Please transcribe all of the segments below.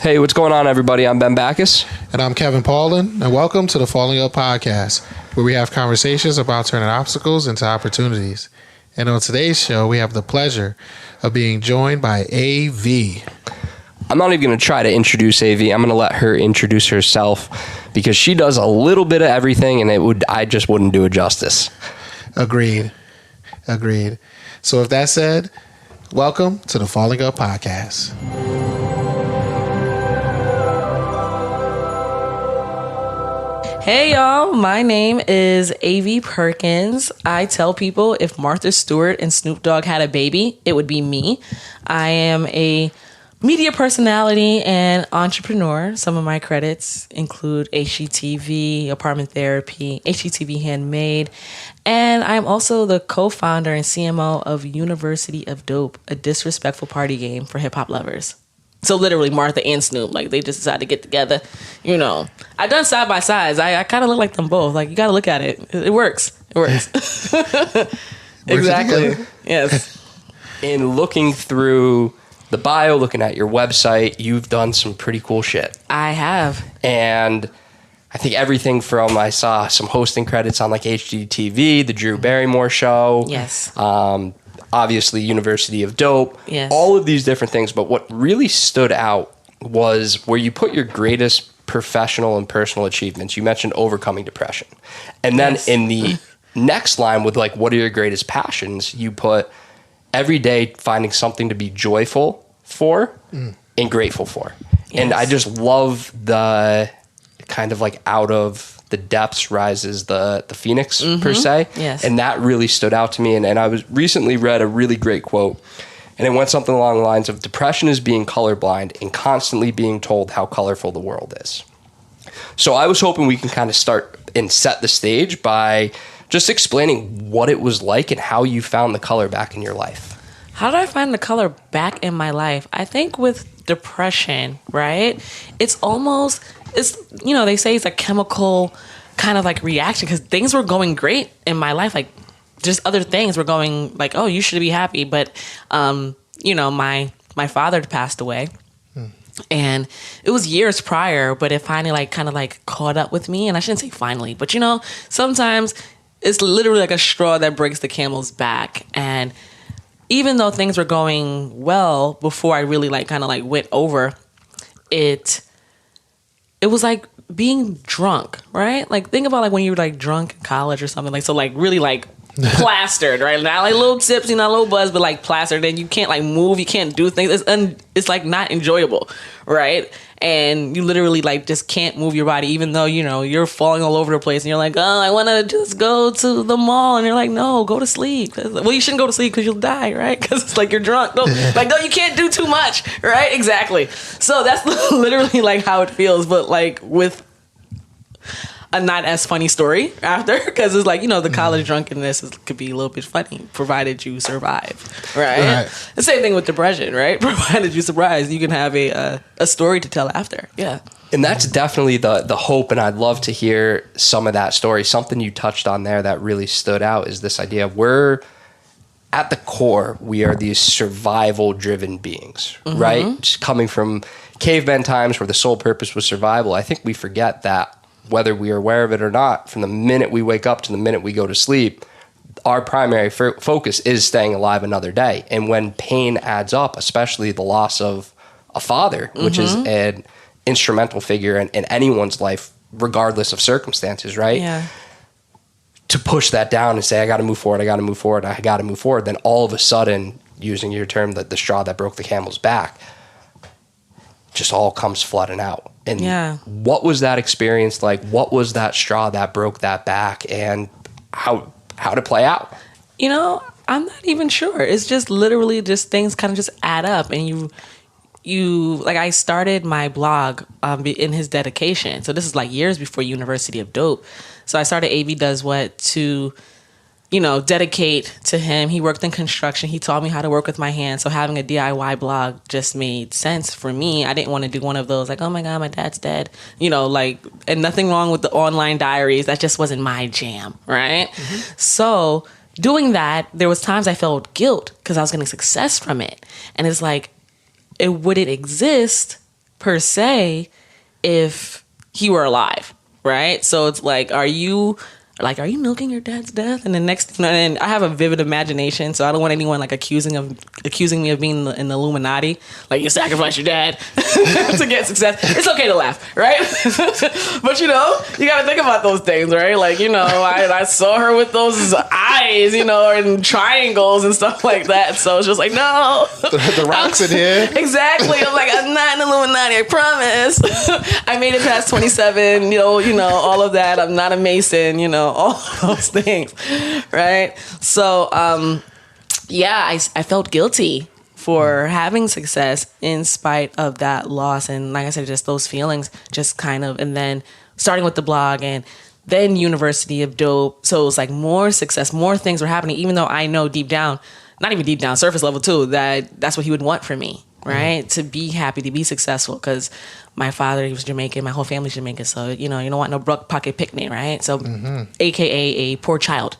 Hey, what's going on, everybody? I'm Ben Backus. And I'm Kevin Paulin, and welcome to the Falling Up Podcast, where we have conversations about turning obstacles into opportunities. And on today's show, we have the pleasure of being joined by AV. I'm not even going to try to introduce AV. I'm going to let her introduce herself because she does a little bit of everything, and I just wouldn't do it justice. Agreed. So with that said, welcome to the Falling Up Podcast. Hey y'all, my name is AV Perkins. I tell people if Martha Stewart and Snoop Dogg had a baby, it would be me. I am a media personality and entrepreneur. Some of my credits include HGTV, Apartment Therapy, HGTV Handmade, and I'm also the co-founder and CMO of University of Dope, a disrespectful party game for hip-hop lovers. So literally Martha and Snoop, like they just decided to get together. You know, I've done side by sides. I kind of look like them both. Like you got to look at it. It works. Exactly. Yes. In looking through the bio, looking at your website, you've done some pretty cool shit. I have. And I think everything from, I saw some hosting credits on like HGTV, the Drew Barrymore show. Yes. Obviously University of Dope. Yes. All of these different things. But what really stood out was where you put your greatest professional and personal achievements. You mentioned overcoming depression. And then in the next line with like, what are your greatest passions? You put every day finding something to be joyful for and grateful for. Yes. And I just love the kind of like out of the depths rises the phoenix per se. Yes. And that really stood out to me. And I was recently read a really great quote, and it went something along the lines of depression is being colorblind and constantly being told how colorful the world is. So I was hoping we can kind of start and set the stage by just explaining what it was like and how you found the color back in your life. How did I find the color back in my life? I think with depression, right? It's they say it's a chemical kind of like reaction because things were going great in my life. Like just other things were going like, oh, you should be happy. But, my father passed away and it was years prior, but it finally like kind of like caught up with me. And I shouldn't say finally, but sometimes it's literally like a straw that breaks the camel's back. And even though things were going well before I really like kind of like went over it, it was like being drunk, right? Like think about like when you were like drunk in college or something, like so like really like plastered, right? Not like little tipsy, not a little buzz, but like plastered. And you can't like move, you can't do things. It's like not enjoyable, right? And you literally like just can't move your body, even though you're falling all over the place. And you're like, oh, I want to just go to the mall. And you're like, no, go to sleep. Well, you shouldn't go to sleep because you'll die, right? Because it's like you're drunk. No, you can't do too much, right? Exactly. So that's literally like how it feels, but like with a not as funny story after, because it's like the college drunkenness could be a little bit funny provided you survive, right? The same thing with depression, right? Provided you survive, you can have a story to tell after. Yeah. And that's definitely the hope, and I'd love to hear some of that story. Something you touched on there that really stood out is this idea of we're at the core, we are these survival driven beings, right? Just coming from caveman times where the sole purpose was survival. I think we forget that whether we are aware of it or not, from the minute we wake up to the minute we go to sleep, our primary focus is staying alive another day. And when pain adds up, especially the loss of a father, which is an instrumental figure in anyone's life, regardless of circumstances, right? Yeah. To push that down and say, I got to move forward, then all of a sudden, using your term, the straw that broke the camel's back, just all comes flooding out. And what was that experience like? What was that straw that broke that back, and how to play out? I'm not even sure. It's just literally just things kind of just add up, and you like I started my blog in his dedication. So this is like years before University of Dope. So I started AV Does What to dedicate to him. He worked in construction. He taught me how to work with my hands. So having a DIY blog just made sense for me. I didn't want to do one of those like, oh my God, my dad's dead. And nothing wrong with the online diaries. That just wasn't my jam, right? Mm-hmm. So doing that, there was times I felt guilt because I was getting success from it. And it's like, it wouldn't exist per se if he were alive, right? So it's like, are you milking your dad's death? And the next, and I have a vivid imagination, so I don't want anyone like accusing me of being in the Illuminati. Like, you sacrifice your dad to get success. It's okay to laugh, right? But you gotta think about those things, right? Like, I saw her with those eyes, and triangles and stuff like that. So it's just like, no, the rocks in here. Exactly. I'm like, I'm not an Illuminati, I promise. I made it past 27. All of that. I'm not a Mason. All those things, right? So, I felt guilty for having success in spite of that loss. And like I said, just those feelings just kind of, and then starting with the blog and then University of Dope. So it was like more success, more things were happening, even though I know deep down, not even deep down, surface level too, that's what he would want for me, right? To be happy, to be successful. Because my father, he was Jamaican. My whole family's Jamaican. So, you don't want no broke pocket picnic, right? So, AKA a poor child.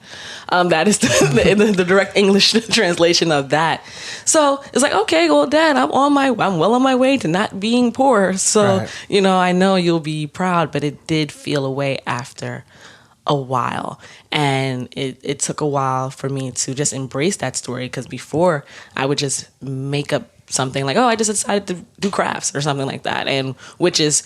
That is the direct English translation of that. So, it's like, okay, well, Dad, I'm well on my way to not being poor. So, right. I know you'll be proud, but it did feel away after a while. And it took a while for me to just embrace that story. Because before, I would just make up something like, oh, I just decided to do crafts or something like that, and which is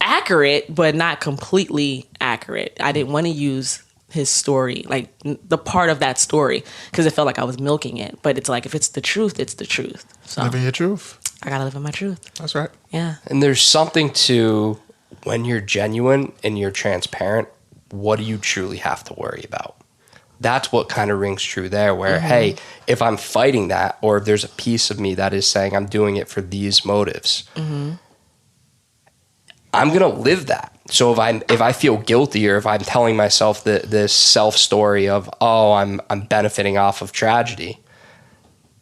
accurate but not completely accurate. I didn't want to use his story, like the part of that story, because it felt like I was milking it. But it's like, if it's the truth, it's the truth. So Living your truth. I gotta live in my truth. That's right. Yeah. And there's something to when you're genuine and you're transparent, what do you truly have to worry about? That's what kind of rings true there, where, hey, if I'm fighting that, or if there's a piece of me that is saying I'm doing it for these motives, I'm going to live that. So if I feel guilty, or if I'm telling myself this self story of, oh, I'm benefiting off of tragedy,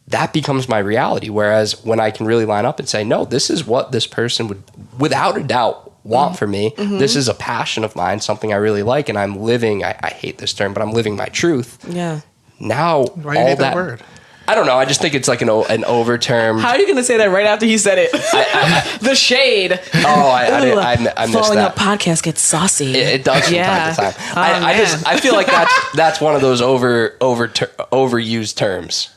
that becomes my reality. Whereas when I can really line up and say, no, this is what this person would, without a doubt, want for me. This is a passion of mine, something I really like, and I'm living, I hate this term, but I'm living my truth. Yeah. Now, why you hate that word? I don't know. I just think it's like an over term. How are you going to say that right after he said it? The shade. Oh, I missed that. Falling Up podcast gets saucy. It does from time to time. I feel like that's one of those overused terms.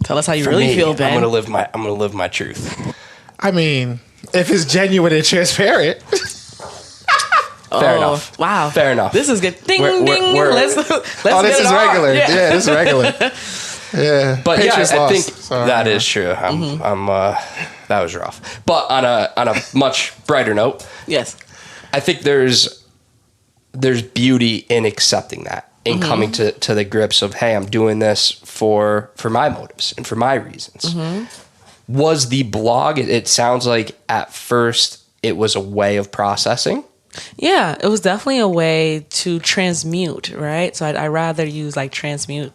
Tell us how you For really me, feel, Ben. I'm gonna live my truth. I mean, if it's genuine and transparent. Fair enough. Wow. Fair enough. This is good. Ding, We're- ding. we're- Let's This is regular. Yeah, this is regular. Yeah. But Patriots I lost. think Sorry. that is true. That was rough. But on a much brighter note, Yes. I think there's beauty in accepting that, in coming to the grips of, hey, I'm doing this for my motives and for my reasons. Was the blog, it sounds like at first it was a way of processing. Yeah, it was definitely a way to transmute, right? So I'd rather use like transmuting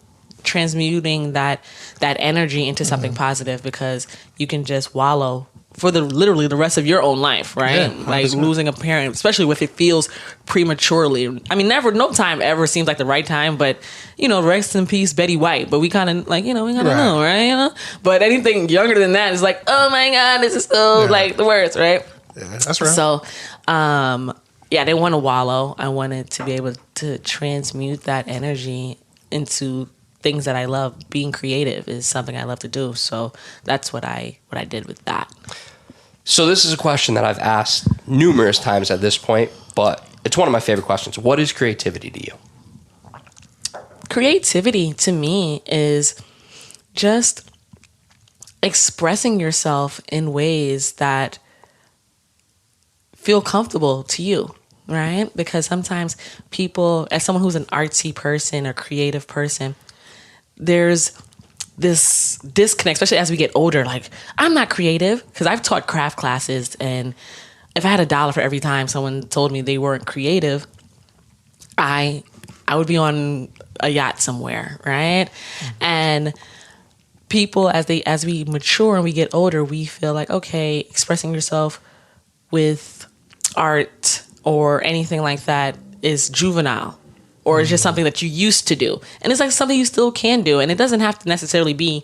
that energy into something positive, because you can just wallow for literally the rest of your own life, right? Yeah, like losing a parent, especially if it feels prematurely. I mean, no time ever seems like the right time, but rest in peace, Betty White. But we kind of like, we kind of know, right? But anything younger than that is like, oh my God, this is so like the worst, right? Yeah, that's right. So, I didn't want to wallow. I wanted to be able to transmute that energy into things that I love. Being creative is something I love to do. So that's what I did with that. So this is a question that I've asked numerous times at this point, but it's one of my favorite questions. What is creativity to you? Creativity to me is just expressing yourself in ways that feel comfortable to you, right? Because sometimes people, as someone who's an artsy person or creative person, there's this disconnect, especially as we get older. Like, I'm not creative, because I've taught craft classes, and if I had $1 for every time someone told me they weren't creative, I would be on a yacht somewhere, right? And people, as we mature and we get older, we feel like, okay, expressing yourself with art or anything like that is juvenile, or it's just something that you used to do. And it's like something you still can do. And it doesn't have to necessarily be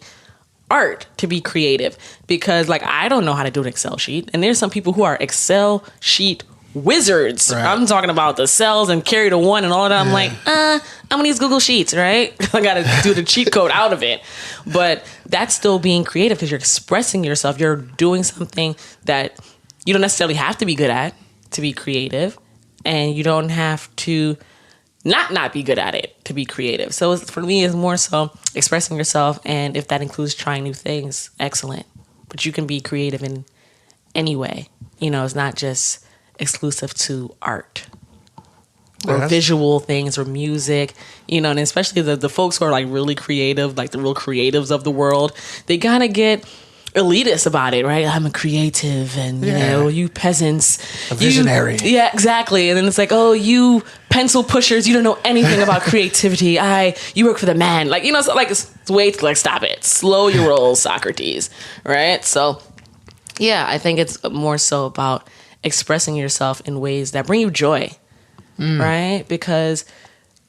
art to be creative, because like I don't know how to do an Excel sheet, and there's some people who are Excel sheet wizards. Right. I'm talking about the cells and carry the one and all of that. I'm like, I'm gonna use Google Sheets, right? I gotta do the cheat code out of it. But that's still being creative because you're expressing yourself. You're doing something that you don't necessarily have to be good at to be creative, and you don't have to not be good at it to be creative. So for me, it's more so expressing yourself, and if that includes trying new things, excellent. But you can be creative in any way. You know, it's not just exclusive to art or visual things or music, you know, and especially the folks who are like really creative, like the real creatives of the world, they kind of get elitist about it, right? I'm a creative, and you know, you peasants, a visionary. Yeah, exactly. And then it's like, oh, you pencil pushers, you don't know anything about creativity. You work for the man, like, you know, so like it's wait, like stop it, slow your roll, Socrates, right? So yeah, I think it's more so about expressing yourself in ways that bring you joy, right? Because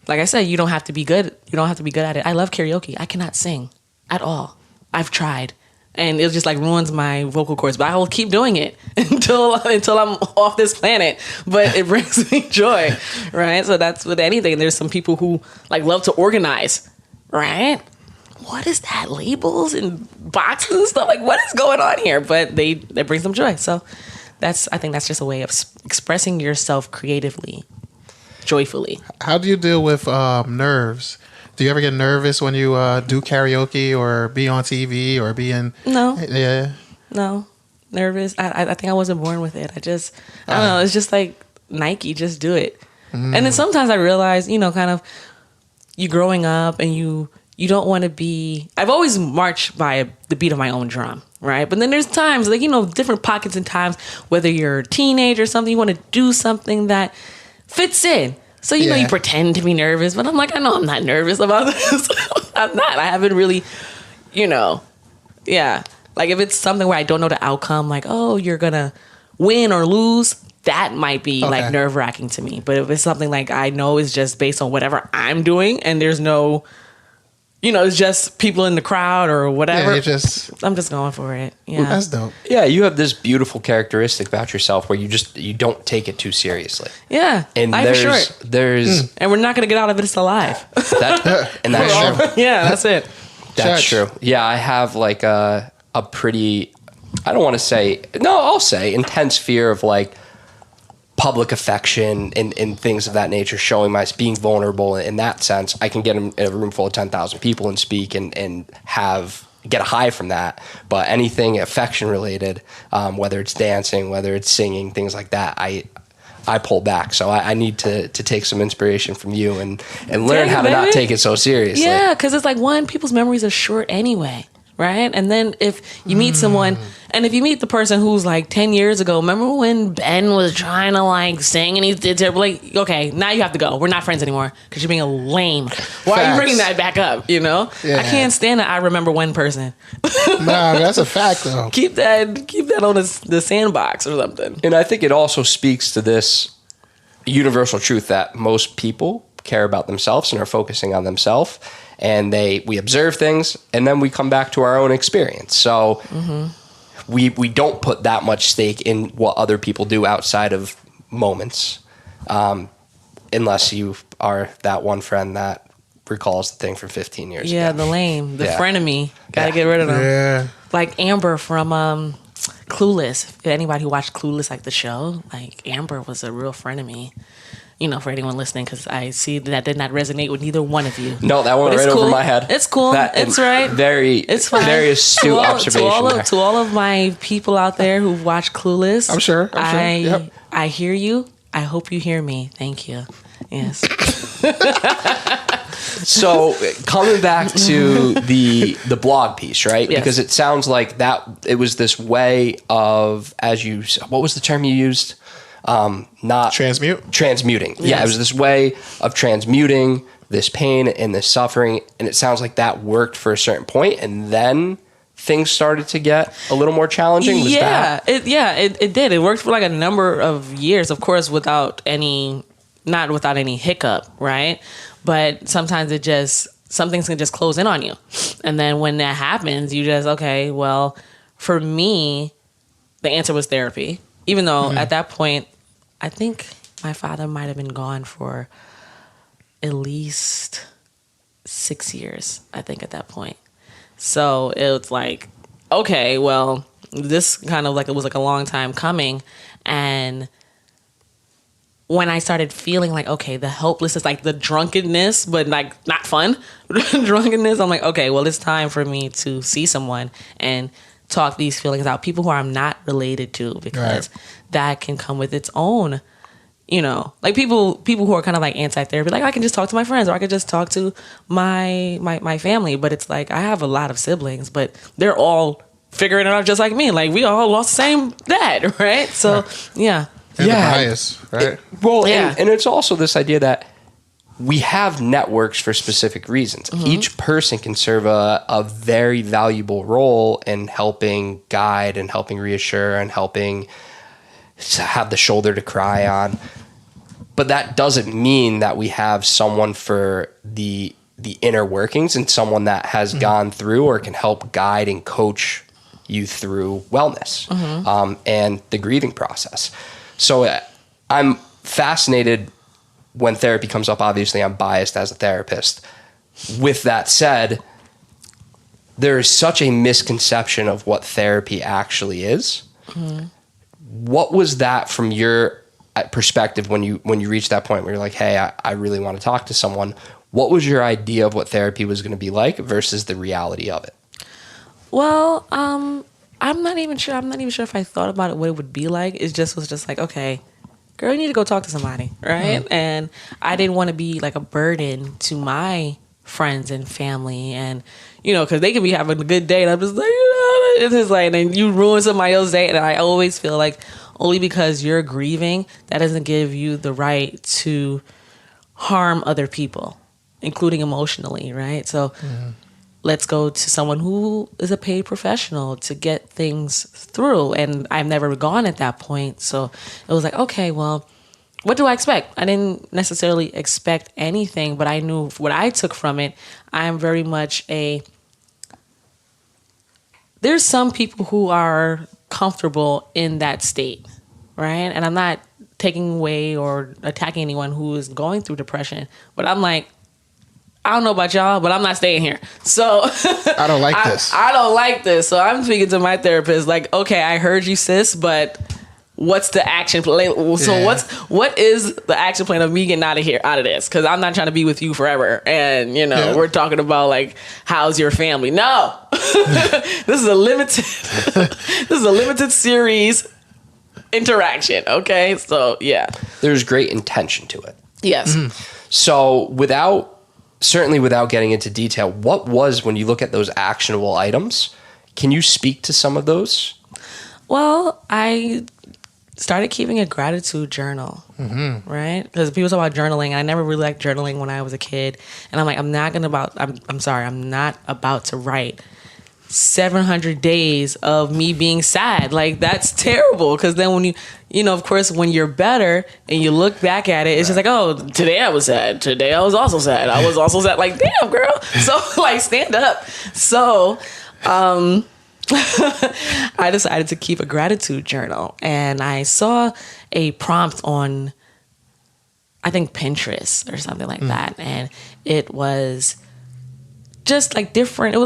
like I said, you don't have to be good. You don't have to be good at it. I love karaoke. I cannot sing at all. I've tried. And it just like ruins my vocal cords, but I will keep doing it until I'm off this planet. But it brings me joy, right? So that's with anything. There's some people who like love to organize, right? What is that? Labels and boxes and stuff. Like, what is going on here? But that brings them joy. So I think that's just a way of expressing yourself creatively, joyfully. How do you deal with nerves? Do you ever get nervous when you do karaoke or be on TV or be in? No. Yeah. No. Nervous. I think I wasn't born with it. I don't know. It's just like Nike, just do it. And then sometimes I realize, you know, kind of you growing up and you don't want to be, I've always marched by the beat of my own drum, right? But then there's times like, you know, different pockets and times, whether you're a teenager or something, you want to do something that fits in. So, you know, you pretend to be nervous, but I'm like, I know I'm not nervous about this. I'm not. I haven't really, you know, yeah. Like if it's something where I don't know the outcome, like, oh, you're going to win or lose, that might be like nerve wracking to me. But if it's something like I know is just based on whatever I'm doing and there's no, you know, it's just people in the crowd or whatever. I'm just going for it. Yeah. That's dope. Yeah, you have this beautiful characteristic about yourself where you don't take it too seriously. Yeah. And there's and we're not going to get out of it alive. That's true. Yeah, that's it. That's true. Yeah, I have like a pretty, I'll say intense fear of like public affection and things of that nature, being vulnerable in that sense. I can get in a room full of 10,000 people and speak and get a high from that. But anything affection related, whether it's dancing, whether it's singing, things like that, I pull back. So I need to take some inspiration from you and learn how to not take it so seriously. Yeah, because it's like, one, people's memories are short anyway. Right? And then if you meet someone, and if you meet the person who's like 10 years ago, remember when Ben was trying to like sing and he did terrible? Like, okay, now you have to go. We're not friends anymore because you're being a lame. Why are you bringing that back up? You know? Yeah. I can't stand that I remember one person. Nah, that's a fact though. Keep that on the sandbox or something. And I think it also speaks to this universal truth that most people care about themselves and are focusing on themselves. And we observe things, and then we come back to our own experience. So we don't put that much stake in what other people do outside of moments, unless you are that one friend that recalls the thing from 15 years ago. Yeah, the lame, the frenemy. Gotta get rid of them. Yeah. Like Amber from Clueless. If anybody who watched Clueless, like the show, like Amber was a real frenemy. You know, for anyone listening, because I see that did not resonate with neither one of you. No, that went right over my head. It's cool. It's right. It's fine. Very astute observation. To all of my people out there who watch Clueless, I'm sure. Yep. I hear you. I hope you hear me. Thank you. Yes. So coming back to the blog piece, right? Yes. Because it sounds like that it was this way of, what was the term you used? Not transmuting. Yes. Yeah, it was this way of transmuting this pain and this suffering, and it sounds like that worked for a certain point, and then things started to get a little more challenging. It did. It worked for like a number of years, of course, not without any hiccup, right? But sometimes it just some things can just close in on you. And then when that happens, you just, okay, well, for me, the answer was therapy. Even though at that point, I think my father might have been gone for at least 6 years, I think, at that point. So it was like, okay, well, this kind of like, it was like a long time coming. And when I started feeling like, okay, the helplessness, like the drunkenness, but like not fun drunkenness, I'm like, okay, well, it's time for me to see someone and talk these feelings out. People who I'm not related to, because that can come with its own, you know, like people who are kind of like anti-therapy, like I can just talk to my friends or I could just talk to my family. But it's like, I have a lot of siblings, but they're all figuring it out just like me. Like we all lost the same dad, right? So, yeah. And the bias, right? And it's also this idea that we have networks for specific reasons. Each person can serve a very valuable role in helping guide and helping reassure and helping have the shoulder to cry on. But that doesn't mean that we have someone for the inner workings and someone that has gone through or can help guide and coach you through wellness and the grieving process. So I'm fascinated when therapy comes up. Obviously, I'm biased as a therapist. With that said, there is such a misconception of what therapy actually is. What was that from your perspective when you reached that point where you're like, hey, I really want to talk to someone? What was your idea of what therapy was going to be like versus the reality of it? Well, I'm not even sure if I thought about it, what it would be like. It just was just like, okay, girl, you need to go talk to somebody, right? And I didn't want to be like a burden to my friends and family, and you know, because they could be having a good day, and I'm just like, you know, it's just like, and you ruin somebody else's day. And I always feel like only because you're grieving, that doesn't give you the right to harm other people, including emotionally, right? So let's go to someone who is a paid professional to get things through. And I've never gone at that point. So it was like, okay, well, what do I expect? I didn't necessarily expect anything, but I knew what I took from it. I'm very much there's some people who are comfortable in that state, right? And I'm not taking away or attacking anyone who is going through depression, but I'm like, I don't know about y'all, but I'm not staying here. So I don't like this. I don't like this. So I'm speaking to my therapist like, okay, I heard you, sis, but what's the action plan? So what is the action plan of me getting out of this? Because I'm not trying to be with you forever. And, you know, we're talking about like, how's your family? No, this is a limited series interaction. Okay. So yeah, There's great intention to it. yes. So certainly without getting into detail, what was, when you look at those actionable items, can you speak to some of those? Well, I started keeping a gratitude journal, right? Because people talk about journaling, and I never really liked journaling when I was a kid. And I'm like, I'm not about to write 700 days of me being sad. Like, that's terrible. Because then when you know, of course, when you're better and you look back at it, it's just like, oh, today I was sad. Today I was also sad. I was also sad. Like, damn, girl. So, like, stand up. So, I decided to keep a gratitude journal, and I saw a prompt on, I think, Pinterest or something like that. And it was just like different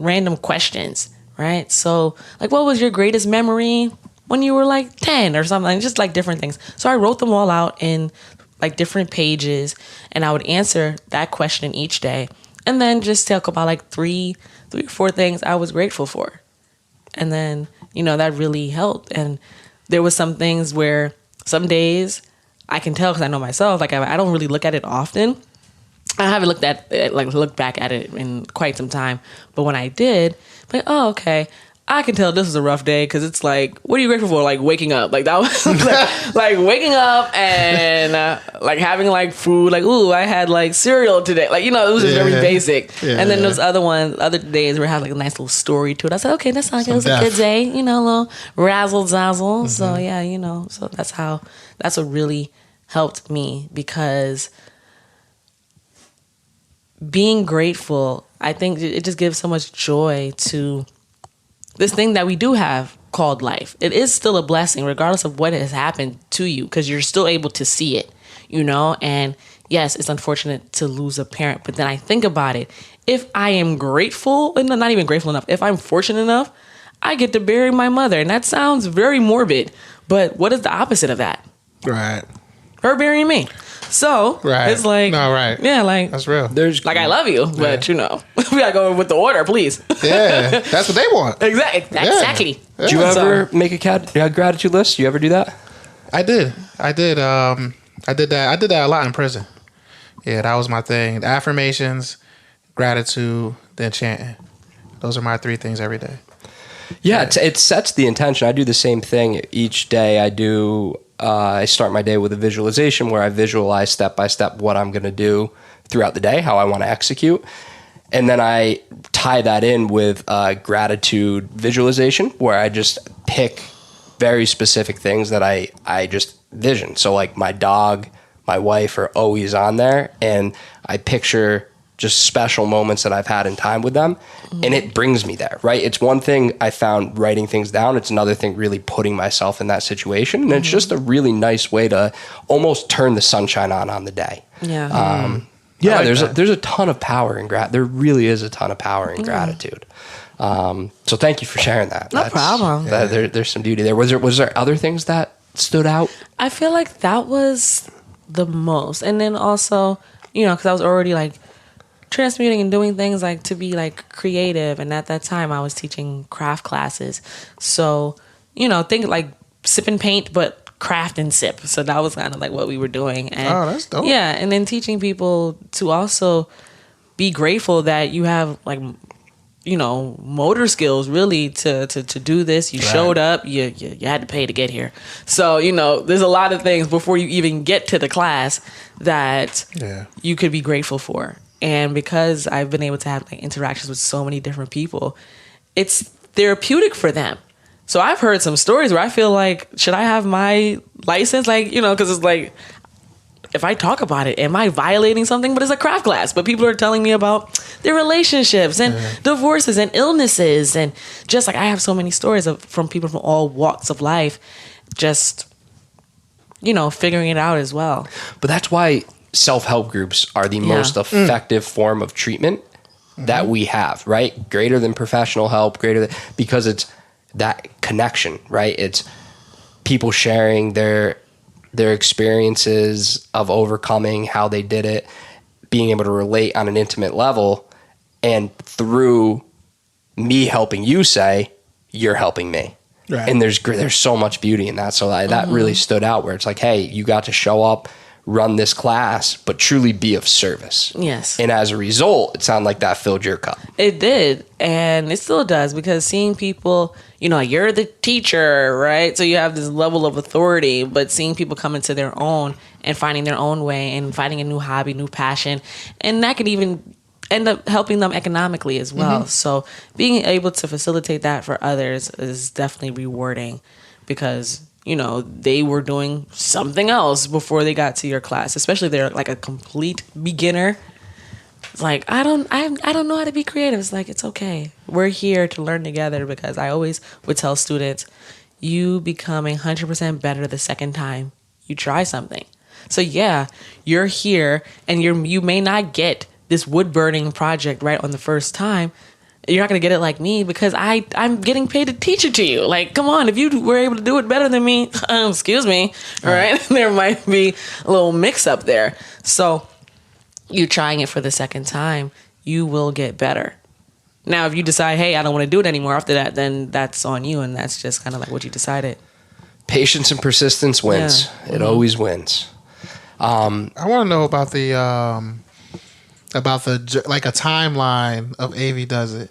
random questions, right? So like, what was your greatest memory when you were like 10 or something? Just like different things. So I wrote them all out in like different pages, and I would answer that question each day, and then just talk about like three or four things I was grateful for. And then, you know, that really helped. And there was some things where some days I can tell, because I know myself, like I don't really look at it often. I haven't looked back at it in quite some time. But when I did, like, oh, okay, I can tell this was a rough day, because it's like, what are you grateful for? Like waking up. Like that was like waking up and like having like food. Like, ooh, I had like cereal today. Like, you know, it was just very basic. Yeah, and then those other days where it had like a nice little story to it. I said, okay, that's like, it was a good day. You know, a little razzle dazzle. So yeah, you know, so that's what really helped me, because being grateful, I think it just gives so much joy to this thing that we do have called life. It is still a blessing, regardless of what has happened to you, because you're still able to see it, and yes, it's unfortunate to lose a parent, but then I think about it. If I am grateful, and not even grateful enough, if I'm fortunate enough, I get to bury my mother. And that sounds very morbid, but what is the opposite of that? Right. Her burying me. So it's like, no, right. Yeah, like that's real. There's like, I love you, but we gotta go with the order, please. Yeah, that's what they want. Exactly. Yeah. Do you ever make a gratitude list? Do you ever do that? I did. I did that. I did that a lot in prison. Yeah, that was my thing. The affirmations, gratitude, then chanting. Those are my 3 things every day. Yeah, it sets the intention. I do the same thing each day. I start my day with a visualization where I visualize step by step what I'm going to do throughout the day, how I want to execute. And then I tie that in with gratitude visualization where I just pick very specific things that I just vision. So like my dog, my wife are always on there, and I picture just special moments that I've had in time with them, and it brings me there, right? It's one thing I found writing things down. It's another thing really putting myself in that situation, and it's just a really nice way to almost turn the sunshine on the day. Yeah. Yeah, there's a ton of power in gratitude. There really is a ton of power in gratitude. So thank you for sharing that. No problem. There's some beauty there. Was there other things that stood out? I feel like that was the most. And then also, because I was already like transmuting and doing things like to be like creative. And at that time I was teaching craft classes. So, think like sip and paint, but craft and sip. So that was kind of like what we were doing. And that's dope. Yeah. And then teaching people to also be grateful that you have like, motor skills really to do this. You showed up, you had to pay to get here. So, there's a lot of things before you even get to the class that you could be grateful for. And because I've been able to have like interactions with so many different people, it's therapeutic for them. So I've heard some stories where I feel like, should I have my license? Like, because it's like, if I talk about it, am I violating something? But it's a craft class. But people are telling me about their relationships and divorces and illnesses. And just like I have so many stories from people from all walks of life, just, figuring it out as well. But that's why self-help groups are the most effective form of treatment that we have, right? Greater than professional help, because it's that connection, right? It's people sharing their experiences of overcoming, how they did it, being able to relate on an intimate level, and through me helping you say, you're helping me. Right. And there's so much beauty in that. So that really stood out, where it's like, hey, you got to show up, run this class, but truly be of service. Yes. And as a result, it sounded like that filled your cup. It did. And it still does, because seeing people, you're the teacher, right? So you have this level of authority, but seeing people come into their own and finding their own way and finding a new hobby, new passion, and that could even end up helping them economically as well. So being able to facilitate that for others is definitely rewarding, because they were doing something else before they got to your class, especially if they're like a complete beginner. It's like, I don't know how to be creative. It's like, it's okay. We're here to learn together, because I always would tell students, you become 100% better the second time you try something. So yeah, you're here and you may not get this wood burning project right on the first time. You're not going to get it like me, because I'm getting paid to teach it to you. Like, come on, if you were able to do it better than me, excuse me, all right? There might be a little mix up there. So you trying it for the second time, you will get better. Now, if you decide, hey, I don't want to do it anymore after that, then that's on you, and that's just kind of like what you decided. Patience and persistence wins. Yeah. It always wins. I want to know about the like a timeline of AV Does It.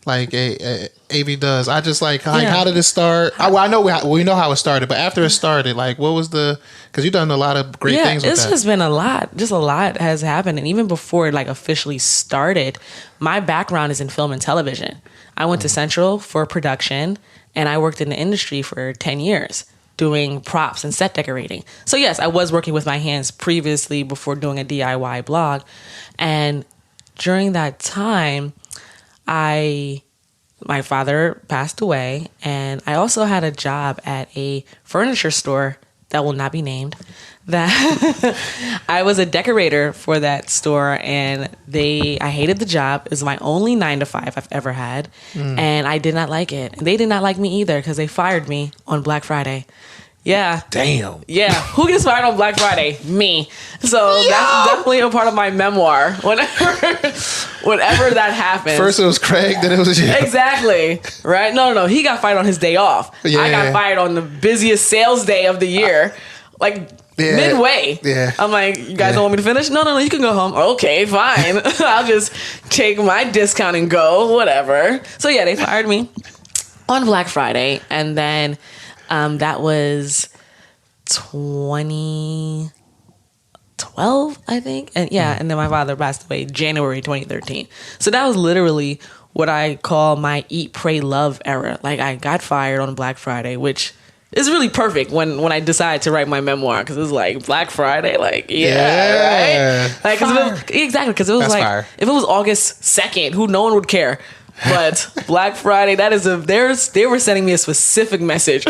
Like AV Does. I just like how did it start? I know we know how it started, but after it started, like what was because you've done a lot of great things with that. It's just been a lot. Just a lot has happened. And even before it like officially started, my background is in film and television. I went to Central for production, and I worked in the industry for 10 years doing props and set decorating. So yes, I was working with my hands previously before doing a DIY blog. And during that time, my father passed away, and I also had a job at a furniture store that will not be named. That I was a decorator for that store, and I hated the job. It was my only 9 to 5 I've ever had, and I did not like it. And they did not like me either because they fired me on Black Friday. Yeah. Damn. Yeah. Who gets fired on Black Friday? Me. So that's definitely a part of my memoir. Whenever that happens. First it was Craig, then it was you. Exactly. Right? No. He got fired on his day off. Yeah. I got fired on the busiest sales day of the year. Midway. Yeah. I'm like, you guys don't want me to finish? No, you can go home. Okay, fine. I'll just take my discount and go, whatever. So yeah, they fired me on Black Friday. And then that was 2012, I think. And and then my father passed away January 2013. So that was literally what I call my eat, pray, love era. Like, I got fired on Black Friday, which is really perfect when I decided to write my memoir, because it was like Black Friday, like, right? Like, exactly, because it was That's like, fire. if it was August 2nd, no one would care. But Black Friday, they were sending me a specific message.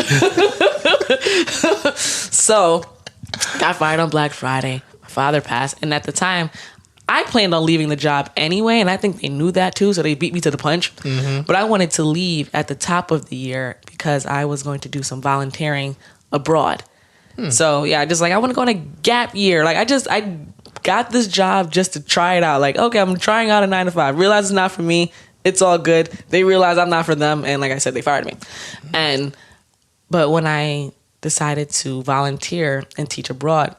So, got fired on Black Friday. My father passed. And at the time, I planned on leaving the job anyway. And I think they knew that too. So they beat me to the punch. But I wanted to leave at the top of the year because I was going to do some volunteering abroad. So yeah, I want to go on a gap year. Like, I got this job just to try it out. Like, okay, I'm trying out a 9 to 5. Realize it's not for me. It's all good. They realize I'm not for them. And like I said, they fired me. But when I decided to volunteer and teach abroad,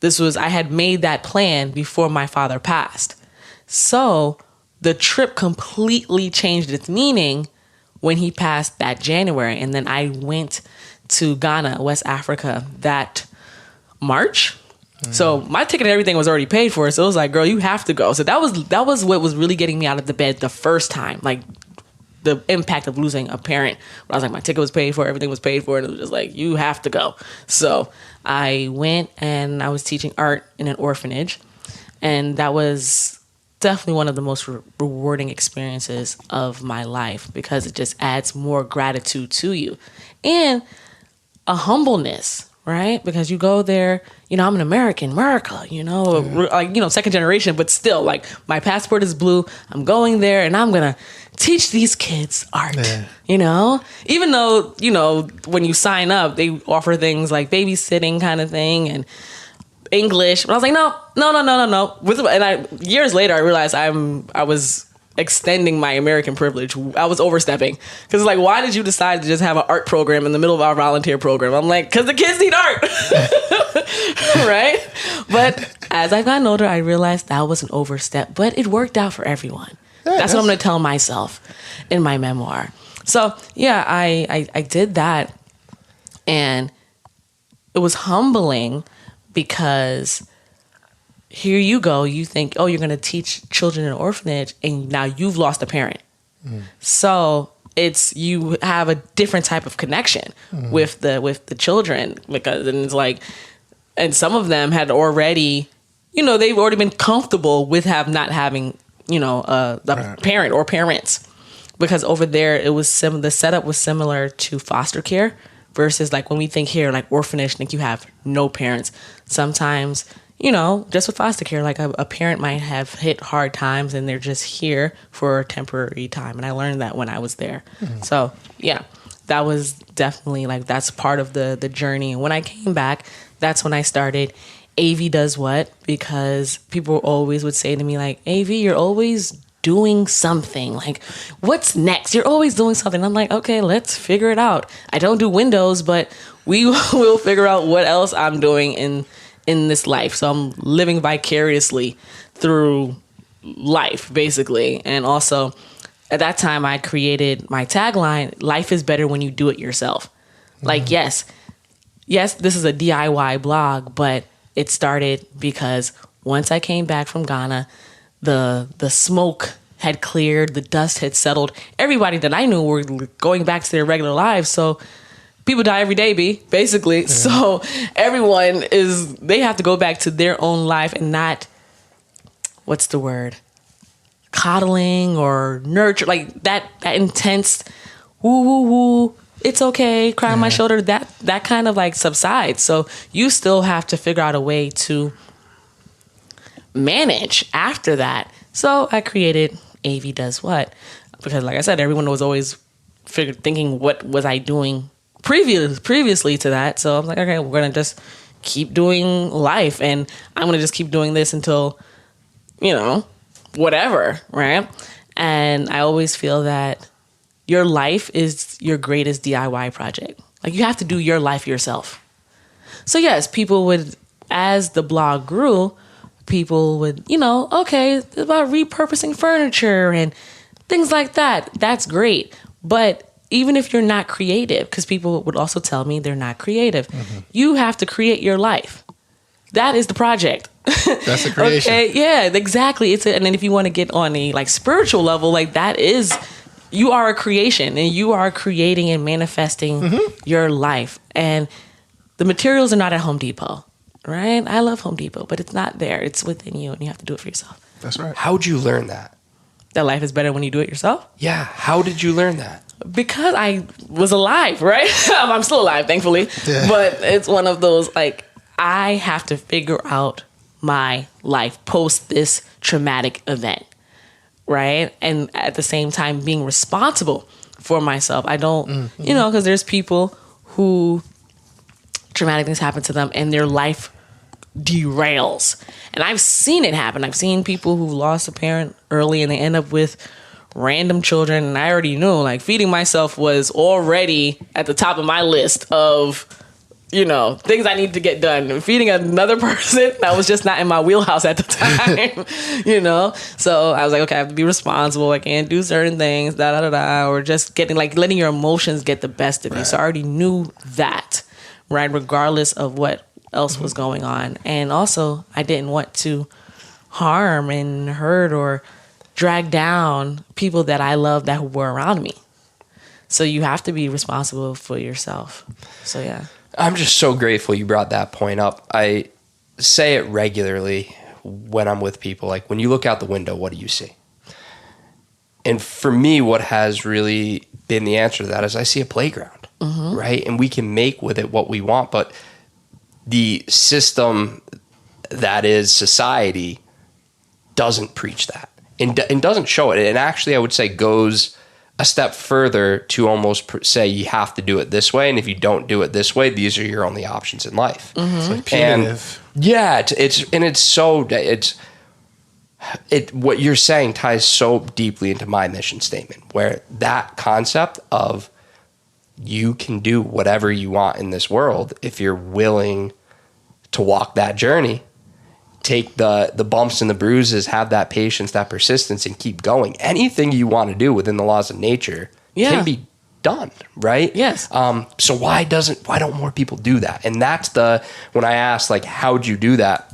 I had made that plan before my father passed. So the trip completely changed its meaning when he passed that January. And then I went to Ghana, West Africa, that March. So my ticket and everything was already paid for. So it was like, girl, you have to go. So that was what was really getting me out of the bed the first time. Like, the impact of losing a parent. But I was like, my ticket was paid for, everything was paid for, and it was just like, you have to go. So I went, and I was teaching art in an orphanage. And that was definitely one of the most rewarding experiences of my life, because it just adds more gratitude to you. And a humbleness, right? Because you go there, I'm an American, America, second generation, but still, like, my passport is blue. I'm going there, and I'm going to teach these kids art, even though, when you sign up, they offer things like babysitting kind of thing and English. But I was like, no. And years later, I realized I was extending my American privilege. I was overstepping, because it's like, why did you decide to just have an art program in the middle of our volunteer program? I'm like, because the kids need art. Right? But as I've gotten older, I realized that was an overstep, but it worked out for everyone. That's what I'm going to tell myself in my memoir. So yeah, I did that, and it was humbling, because here you go, you think, oh, you're going to teach children in an orphanage, and now you've lost a parent. So you have a different type of connection with the children, because it's like, and some of them had already, they've already been comfortable with not having, a parent or parents, because over there it was the setup was similar to foster care, versus like when we think here, like orphanage, think you have no parents. Sometimes, just with foster care, like a parent might have hit hard times and they're just here for a temporary time. And I learned that when I was there. So yeah, that was definitely like, that's part of the journey. And when I came back, that's when I started AV Does What, because people always would say to me like, AV, you're always doing something. Like, what's next? You're always doing something. I'm like, okay, let's figure it out. I don't do windows, but we will figure out what else I'm doing in this life. So I'm living vicariously through life, basically. And also, at that time, I created my tagline, life is better when you do it yourself. Like, yes, this is a DIY blog, but it started because once I came back from Ghana, the smoke had cleared, the dust had settled. Everybody that I knew were going back to their regular lives. So people die every day, basically. Yeah. So everyone they have to go back to their own life and not, what's the word? coddling or nurture, like that intense woo woo woo, it's okay, cry on my shoulder, that kind of like subsides. So you still have to figure out a way to manage after that. So I created AV Does What, because like I said, everyone was always thinking what was I doing previously to that. So I'm like, okay, we're gonna just keep doing life, and I'm gonna just keep doing this until, whatever, right? And I always feel that your life is your greatest DIY project. Like, you have to do your life yourself. So yes, people would, as the blog grew, people would, okay, it's about repurposing furniture and things like that. That's great. But even if you're not creative, because people would also tell me they're not creative, you have to create your life. That is the project. That's the creation. Okay, yeah, exactly. And then if you want to get on a like spiritual level, like that is, you are a creation, and you are creating and manifesting your life. And the materials are not at Home Depot, right? I love Home Depot, but it's not there. It's within you, and you have to do it for yourself. That's right. How'd you learn that? That life is better when you do it yourself? Yeah. How did you learn that? Because I was alive, right? I'm still alive, thankfully. Yeah. But it's one of those, like, I have to figure out my life post this traumatic event, right? And at the same time, being responsible for myself. I don't, because there's people who traumatic things happen to them and their life derails. And I've seen it happen. I've seen people who lost a parent early and they end up with random children. And I already knew, like, feeding myself was already at the top of my list of, things I need to get done. And feeding another person, that was just not in my wheelhouse at the time, So I was like, okay, I have to be responsible. I can't do certain things, or just letting your emotions get the best of you. So I already knew that, right? Regardless of what else was going on. And also, I didn't want to harm and hurt or drag down people that I love that were around me. So you have to be responsible for yourself. So yeah. I'm just so grateful you brought that point up. I say it regularly when I'm with people. Like, when you look out the window, what do you see? And for me, what has really been the answer to that is I see a playground, right? And we can make with it what we want, but the system that is society doesn't preach that and doesn't show it. And actually, I would say goes a step further to almost say you have to do it this way. And if you don't do it this way, these are your only options in life. It's like punitive. And yeah, what you're saying ties so deeply into my mission statement, where that concept of you can do whatever you want in this world if you're willing to walk that journey, take the bumps and the bruises, have that patience, that persistence, and keep going. Anything you want to do within the laws of nature can be done, right? Yes. So why don't more people do that? And that's when I ask, like, how'd you do that?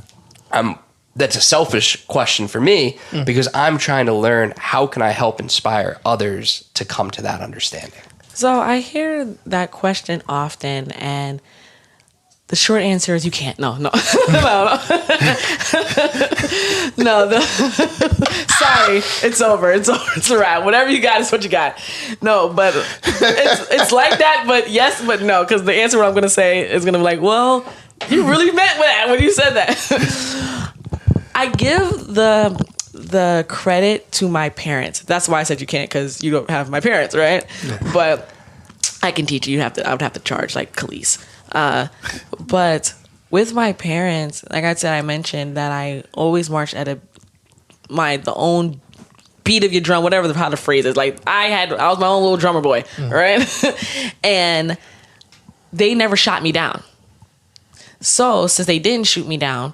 That's a selfish question for me, because I'm trying to learn, how can I help inspire others to come to that understanding? So I hear that question often, and the short answer is you can't. No. No. Sorry, it's over. It's a wrap. Whatever you got is what you got. No, but it's like that. But yes, but no, because the answer what I'm going to say is going to be like, well, you really meant that when you said that. I give the credit to my parents. That's why I said you can't, because you don't have my parents, right? Yeah. But I can teach you. I would have to charge like Khalees. But with my parents, like I said, I mentioned that I always marched at the own beat of your drum, whatever how the phrase is. Like I was my own little drummer boy, right? And they never shot me down. So since they didn't shoot me down,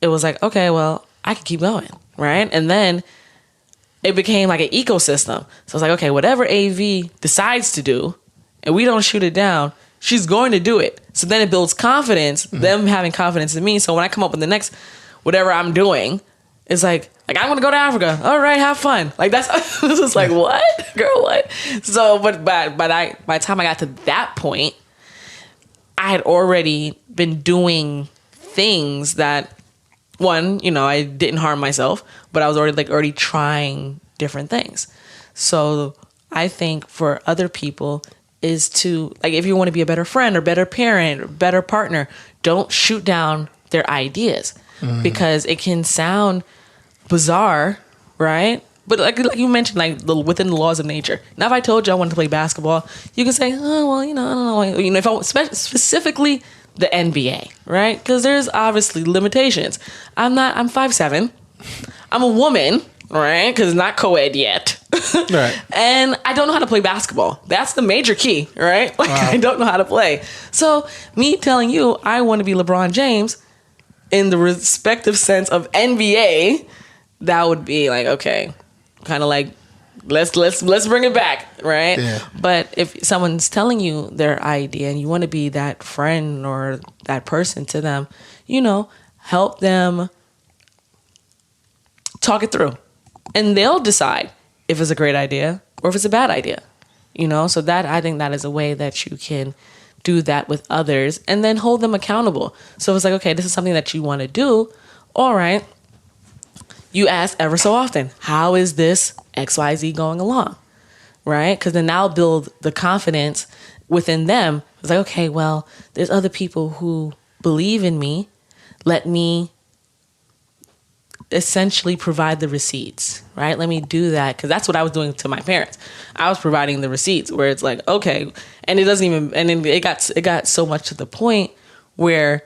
it was like, okay, well, I can keep going, right? And then it became like an ecosystem. So it's like, okay, whatever AV decides to do, and we don't shoot it down, she's going to do it. So then it builds confidence, them having confidence in me. So when I come up with the next, whatever I'm doing, it's like I'm going to go to Africa. All right, have fun. Like that's, it's just like, what? Girl, what? So, but by the time I got to that point, I had already been doing things that, one, I didn't harm myself, but I was already trying different things. So I think for other people is to, like, if you want to be a better friend or better parent or better partner, don't shoot down their ideas because it can sound bizarre, right? But like you mentioned, like within the laws of nature. Now, if I told you I wanted to play basketball, you can say, oh, well, I don't know. If I specifically the NBA, right? Because there's obviously limitations. I'm 5'7". I'm a woman, right? Because not co-ed yet. Right. And I don't know how to play basketball. That's the major key, right? Like, I don't know how to play. So me telling you I want to be LeBron James in the respective sense of NBA, that would be like, okay, kind of like, let's bring it back, right? Yeah. But if someone's telling you their idea and you want to be that friend or that person to them, help them talk it through. And they'll decide if it's a great idea or if it's a bad idea, So that, I think that is a way that you can do that with others and then hold them accountable. So it's like, okay, this is something that you want to do. All right. You ask ever so often, how is this XYZ going along? Right? Because then that'll build the confidence within them. It's like, okay, well, there's other people who believe in me. Let me essentially provide the receipts, right? Let me do that, because that's what I was doing to my parents. I was providing the receipts where it's like, okay, and it doesn't even, and then it got so much to the point where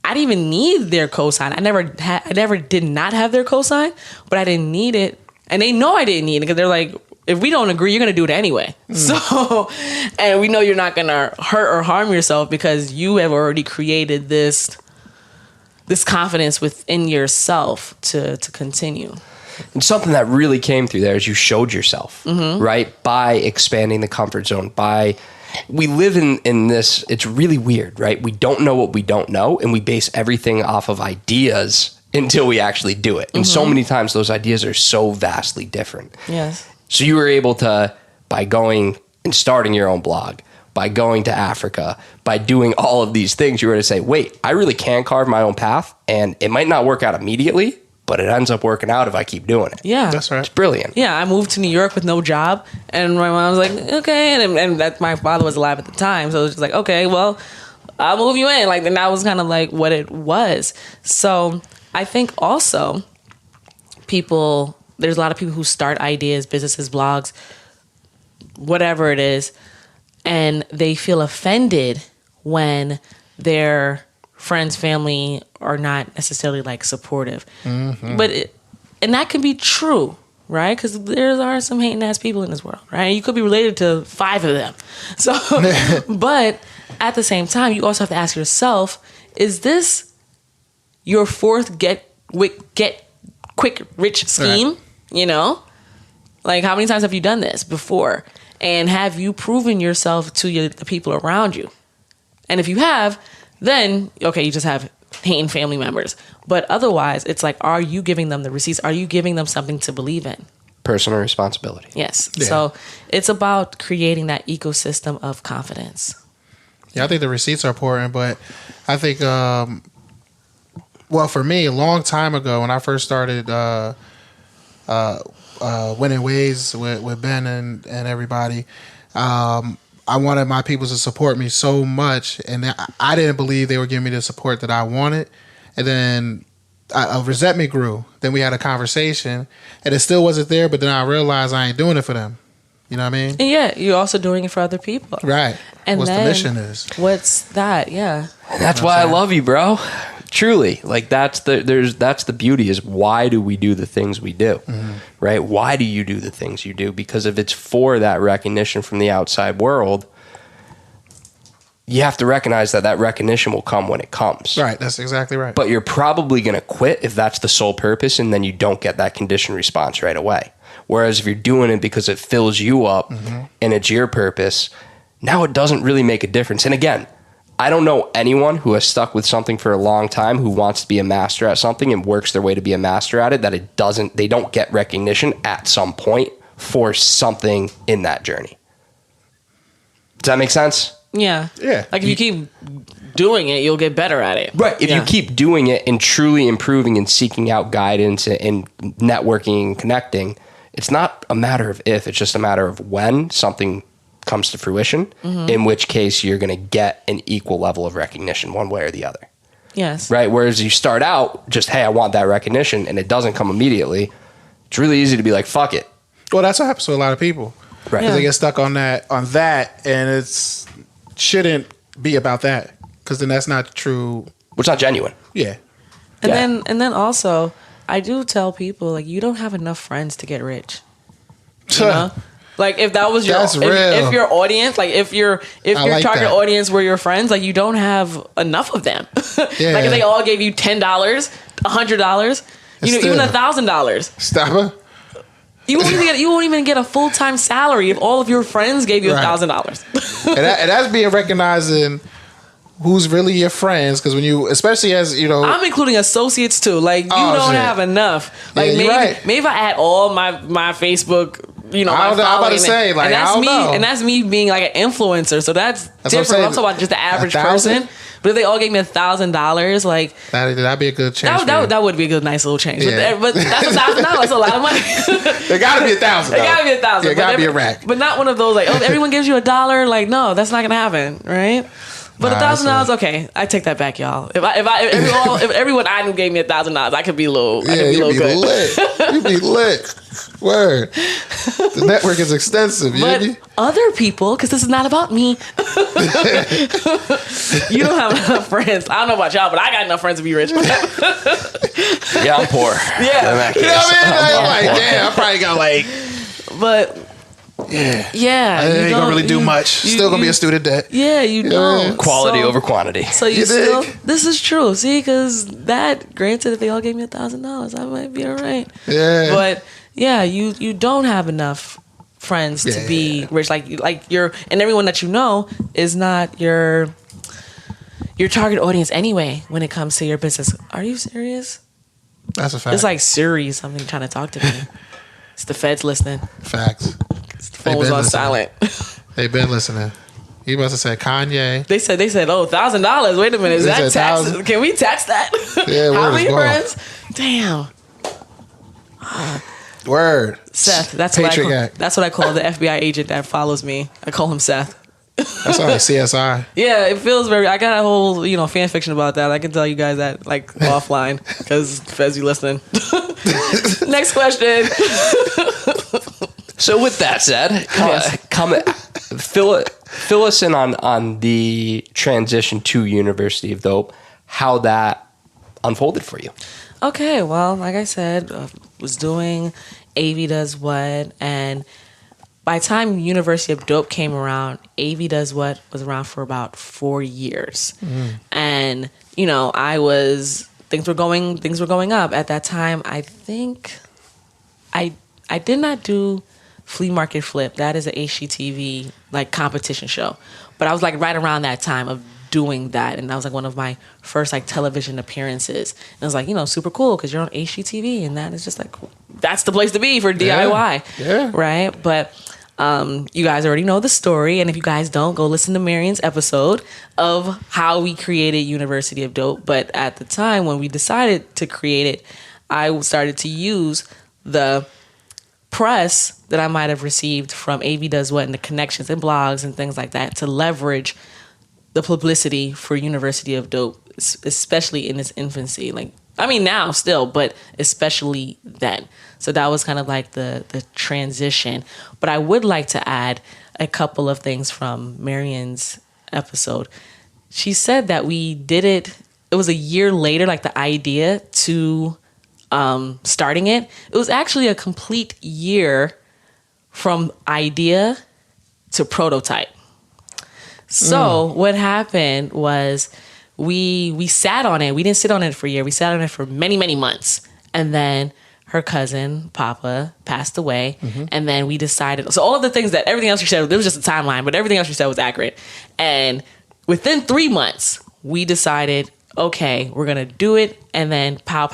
I didn't even need their cosign. I never did not have their cosign, but I didn't need it, and they know I didn't need it because they're like, if we don't agree, you're gonna do it anyway. So, and we know you're not gonna hurt or harm yourself because you have already created this confidence within yourself to continue. And something that really came through there is you showed yourself, right? By expanding the comfort zone, we live in this, it's really weird, right? We don't know what we don't know, and we base everything off of ideas until we actually do it. And so many times those ideas are so vastly different. Yes. So you were able to, by going and starting your own blog, by going to Africa, by doing all of these things, you were to say, wait, I really can carve my own path, and it might not work out immediately, but it ends up working out if I keep doing it. Yeah. That's right. It's brilliant. Yeah, I moved to New York with no job, and my mom was like, okay, and that my father was alive at the time, so it was just like, okay, well, I'll move you in. Like, and that was kind of like what it was. So I think also there's a lot of people who start ideas, businesses, blogs, whatever it is, and they feel offended when their friends, family are not necessarily like supportive. But and that can be true, right? Because there are some hating ass people in this world, right? You could be related to 5 of them. So, but at the same time, you also have to ask yourself: is this your fourth get quick rich scheme? Right. Like, how many times have you done this before? And have you proven yourself to the people around you? And if you have, then, okay, you just have hating family members. But otherwise, it's like, are you giving them the receipts? Are you giving them something to believe in? Personal responsibility. Yes. Yeah. So it's about creating that ecosystem of confidence. Yeah, I think the receipts are important, but I think, well, for me, a long time ago when I first started winning ways with Ben and everybody, I wanted my people to support me so much, and I didn't believe they were giving me the support that I wanted. And then a resentment grew. Then we had a conversation, and it still wasn't there, but then I realized I ain't doing it for them. You know what I mean? And yeah, you're also doing it for other people. Right. And what's the mission is. What's that? Yeah. And that's why I love you, bro. Truly. Like, that's the beauty, is why do we do the things we do? Right? Why do you do the things you do? Because if it's for that recognition from the outside world, you have to recognize that recognition will come when it comes. Right. That's exactly right. But you're probably going to quit if that's the sole purpose, and then you don't get that conditioned response right away. Whereas if you're doing it because it fills you up and it's your purpose, now it doesn't really make a difference. And again, I don't know anyone who has stuck with something for a long time who wants to be a master at something and works their way to be a master at it, that they don't get recognition at some point for something in that journey. Does that make sense? Yeah. Yeah. Like, if you keep doing it, you'll get better at it. Right. If you keep doing it and truly improving and seeking out guidance and networking and connecting, it's not a matter of if, it's just a matter of when something comes to fruition, in which case you're going to get an equal level of recognition one way or the other. Yes. Right? Whereas you start out just, hey, I want that recognition, and it doesn't come immediately. It's really easy to be like, fuck it. Well, that's what happens to a lot of people. Right. Because they get stuck on that, and it's shouldn't be about that. Because then that's not true. Which is not genuine. Yeah. And then also, I do tell people, like, you don't have enough friends to get rich. You know? Like, if that was your if your audience, like if your like target that. audience were your friends, like you don't have enough of them. Yeah. Like if they all gave you $10, $100, even $1,000. Stop it. You won't even get a full-time salary if all of your friends gave you $1,000. And that's being recognizing who's really your friends, because when you, especially as you know, I'm including associates too. Like you don't have enough. Like maybe if I add all my Facebook, my I'm about to following, say, like, and that's I don't me, know. and that's me being like an influencer. So that's different. I'm talking about just the average 1,000? person. But if they all gave me $1,000, like that'd be a good change. that would be a good, nice little change. Yeah. But that's $1,000. That's a lot of money. There gotta be $1,000. It gotta be $1,000. Yeah, it gotta be a rack. But not one of those like, oh, everyone gives you $1. Like, no, that's not gonna happen, right? But $1,000, okay, I take that back, y'all. If everyone I knew gave me $1,000, I could be a little, you'd be good. lit. You'd be lit. Word. The network is extensive. But other people, because this is not about me, you don't have enough friends. I don't know about y'all, but I got enough friends to be rich. Yeah, I'm poor. Yeah. You know what I mean? I'm like, damn, I probably got like, but yeah, I ain't gonna really do much. Still gonna be a student debt. Yeah, you don't. Quality over quantity. So you still, this is true. See, because that, granted, if they all gave me $1,000, I might be all right. Yeah. But yeah, you don't have enough friends to be rich. Like you're, and everyone that you know is not your target audience anyway when it comes to your business. Are you serious? That's a fact. It's like Siri, something trying to talk to me. It's the feds listening. Facts. The phone was on silent. They've been listening. You must have said Kanye. They said, oh, $1,000. Wait a minute, is that tax? Can we tax that? Yeah, how many friends? Damn. Word. Seth. That's what I call the FBI agent that follows me. I call him Seth. That's like CSI. Yeah, it feels very. I got a whole fan fiction about that. I can tell you guys that like offline because Fez, you listening. Next question. So with that said, fill us in on the transition to University of Dope, how that unfolded for you. Okay, well, like I said, was doing AV Does What, and by the time University of Dope came around, AV Does What was around for about 4 years. And, things were going up. At that time, I think I did not do Flea Market Flip. That is a HGTV like competition show. But I was like right around that time of doing that, and that was like one of my first like television appearances. And it was like, super cool because you're on HGTV, and that is just like, that's the place to be for DIY. Yeah. Right? But you guys already know the story, and if you guys don't, go listen to Marion's episode of how we created University of Dope. But at the time when we decided to create it, I started to use the press that I might have received from AV Does What and the connections and blogs and things like that to leverage the publicity for University of Dope, especially in its infancy. Like, I mean, now still, but especially then. So that was kind of like the transition. But I would like to add a couple of things from Marion's episode. She said that we did it was a year later, like the idea to starting it. It was actually a complete year from idea to prototype. So what happened was we sat on it. We didn't sit on it for a year. We sat on it for many, many months. And then her cousin, Papa, passed away. And then we decided, so all of the things that, everything else she said, there was just a timeline, but everything else she said was accurate. And within 3 months, we decided, okay, we're going to do it. And then pow,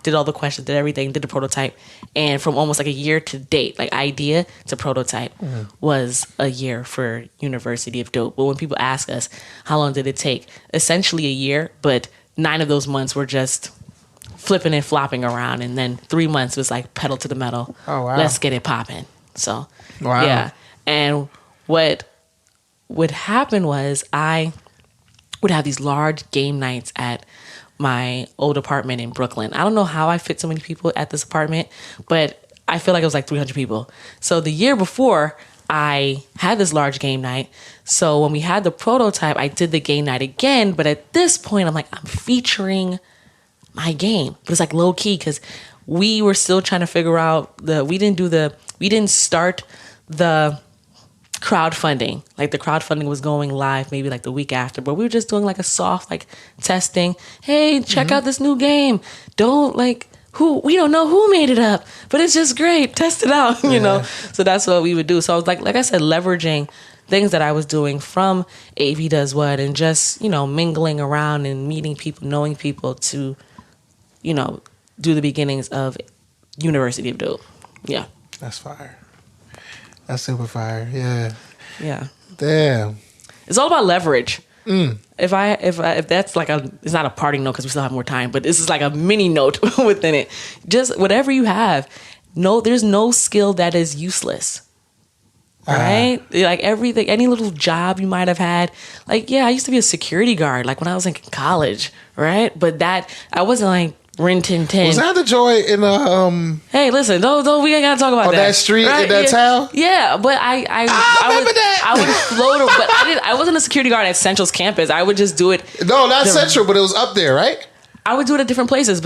did all the questions, did everything, did the prototype. And from almost like a year to date, like idea to prototype was a year for University of Dope. But when people ask us, how long did it take? Essentially a year, but 9 of those months were just flipping and flopping around. And then 3 months was like pedal to the metal. Oh, wow. Let's get it popping. So, Wow. yeah. And what would happen was I would have these large game nights at my old apartment in Brooklyn. I don't know how I fit so many people at this apartment, but I feel like it was like 300 people. So the year before, I had this large game night. So when we had the prototype, I did the game night again. But at this point, I'm like, I'm featuring my game. But it's like low key because we were still trying to figure out we didn't start the crowdfunding. Like the crowdfunding was going live maybe like the week after, but we were just doing like a soft like testing. Hey, check out this new game. We don't know who made it up, but it's just great. Test it out, you know? So that's what we would do. So I was like I said, leveraging things that I was doing from AV Does What and just, mingling around and meeting people, knowing people to, do the beginnings of University of Dope. Yeah. That's fire. That's super fire. Yeah. Yeah. Damn. It's all about leverage. If that's like it's not a parting note because we still have more time, but this is like a mini note within it. Just whatever you have, there's no skill that is useless. Right? Like everything, any little job you might have had. Like, yeah, I used to be a security guard, like when I was in college, right? But I wasn't like Rin Tin Tin. Was that the joy in the Hey, listen, don't we ain't gotta talk about that. On that street right? in that town? Yeah, but I remember that. I would float, but I wasn't a security guard at Central's campus. I would just do it. No, not Central, but it was up there, right? I would do it at different places